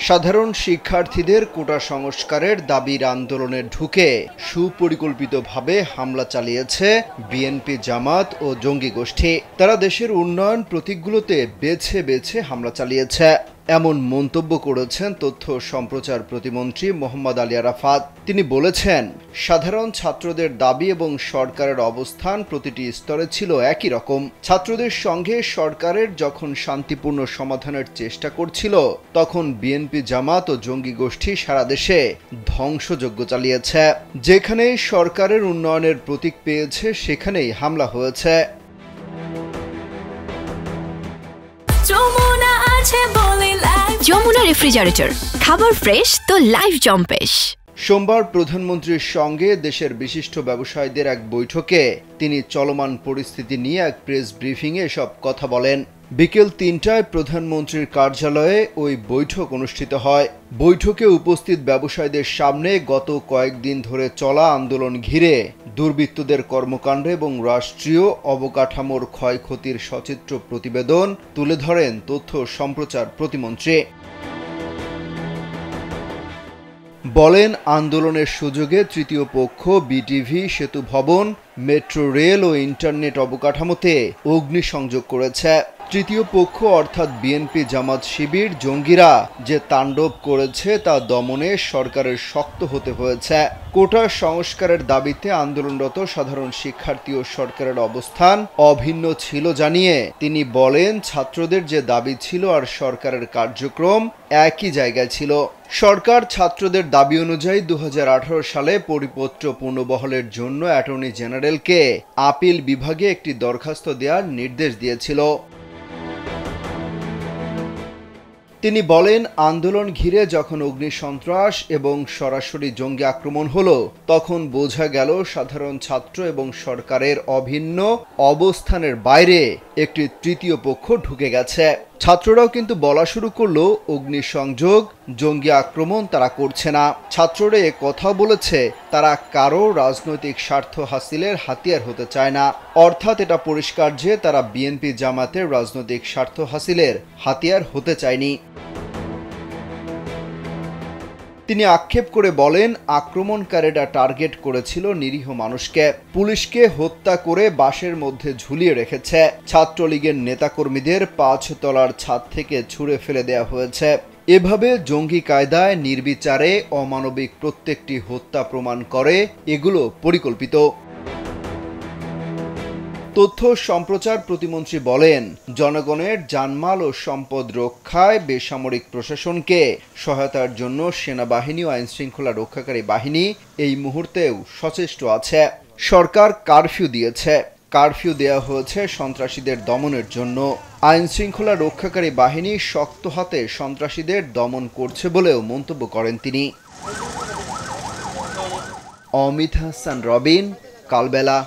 সাধারণ শিক্ষার্থীদের কোটা সংস্কারের দাবির আন্দোলনে ঢুকে সুপরিকল্পিতভাবে হামলা চালিয়েছে বিএনপি, জামাত ও জঙ্গি গোষ্ঠী। তারা দেশের উন্নয়ন প্রতীকগুলোতে বেছে বেছে হামলা চালিয়েছে, এমন মন্তব্য করেছেন তথ্য সম্প্রচার প্রতিমন্ত্রী মোহাম্মদ আলী আরাফাত। তিনি বলেছেন, সাধারণ ছাত্রদের দাবি এবং সরকারের অবস্থান প্রতিটি স্তরে ছিল একই রকম। ছাত্রদের সঙ্গে সরকারের যখন শান্তিপূর্ণ সমাধানের চেষ্টা করছিল, তখন বিএনপি, জামাত ও জঙ্গি গোষ্ঠী সারা দেশে ধ্বংসযজ্ঞ চালিয়েছে। যেখানে সরকারের উন্নয়নের প্রতীক পেয়েছে সেখানেই হামলা হয়েছে। যমুনা রেফ্রিজারেটর, খাবার ফ্রেশ তো লাইফ জম্পেশ। সোমবার প্রধানমন্ত্রীর সঙ্গে দেশের বিশিষ্ট ব্যবসায়ীদের এক বৈঠকে তিনি চলমান পরিস্থিতি নিয়ে এক প্রেস ব্রিফিংয়ে এসব কথা বলেন। বিকেল ৩টায় প্রধানমন্ত্রীর কার্যালয়ে ওই বৈঠক অনুষ্ঠিত হয়। বৈঠকে উপস্থিত ব্যবসায়ীদের সামনে গত কয়েকদিন ধরে চলা আন্দোলন ঘিরে দুর্বৃত্তদের কর্মকাণ্ড এবং রাষ্ট্রীয় অবকাঠামোর ক্ষয়ক্ষতির সচিত্র প্রতিবেদন তুলে ধরেন তথ্য সম্প্রচার প্রতিমন্ত্রী। বলেন, আন্দোলনের সুযোগে তৃতীয় পক্ষ বিটিভি, সেতু ভবন, মেট্রো রেল ও ইন্টারনেট অবকাঠামোতে অগ্নিসংযোগ করেছে। তৃতীয় পক্ষ অর্থাৎ বিএনপি, জামাত শিবির, জঙ্গিরা যে তাণ্ডব করেছে তা দমনে সরকারের শক্ত হতে হয়েছে। কোটা সংস্কারের দাবিতে আন্দোলনরত সাধারণ শিক্ষার্থী ও সরকারের অবস্থান অভিন্ন ছিল জানিয়ে তিনি বলেন, ছাত্রদের যে দাবি ছিল আর সরকারের কার্যক্রম একই জায়গায় ছিল। সরকার ছাত্রদের দাবি অনুযায়ী 2018 সালে পরিপত্র পুনর্বহালের জন্য অ্যাটর্নি জেনারেলকে আপিল বিভাগে একটি দরখাস্ত দেওয়ার নির্দেশ দিয়েছিল। তিনি বলেন, আন্দোলন ঘিরে যখন অগ্নিসন্ত্রাস এবং সরাসরি জঙ্গি আক্রমণ হলো, তখন বোঝা গেল সাধারণ ছাত্র এবং সরকারের অভিন্ন অবস্থানের বাইরে একটি তৃতীয় পক্ষ ঢুকে গেছে। ছাত্ররাও কিন্তু বলা শুরু করলো, অগ্নিসংযোগ, জঙ্গি আক্রমণ তারা করছে না। ছাত্ররা এ কথাও বলেছে, তারা কারো রাজনৈতিক স্বার্থ হাসিলের হাতিয়ার হতে চায় না। অর্থাৎ এটা পরিষ্কার যে তারা বিএনপি, জামাতের রাজনৈতিক স্বার্থ হাসিলের হাতিয়ার হতে চায়নি। তিনি আক্ষেপ করে বলেন, আক্রমণকারীরা টার্গেট করেছিল নিরীহ মানুষকে। পুলিশকে হত্যা করে বাসের মধ্যে ঝুলিয়ে রেখেছে। ছাত্রলীগের নেতাকর্মীদের 5 তলার ছাদ থেকে ছুঁড়ে ফেলে দেওয়া হয়েছে। এভাবে জঙ্গি কায়দায় নির্বিচারে অমানবিক প্রত্যেকটি হত্যা প্রমাণ করে এগুলো পরিকল্পিত। তথ্য সম্প্রচার প্রতিমন্ত্রী বলেন, জনগণের জানমাল ও সম্পদ রক্ষায় বেসামরিক প্রশাসনকে সহায়তার জন্য সেনাবাহিনী ও আইনশৃঙ্খলা রক্ষাকারী বাহিনী এই মুহূর্তেও সচেষ্ট আছে। সরকার কারফিউ দিয়েছে। কারফিউ দেওয়া হয়েছে সন্ত্রাসীদের দমনের জন্য। আইনশৃঙ্খলা রক্ষাকারী বাহিনী শক্ত হাতে সন্ত্রাসীদের দমন করছে বলেও মন্তব্য করেন তিনি। অমিত হাসান, রবিন, কালবেলা।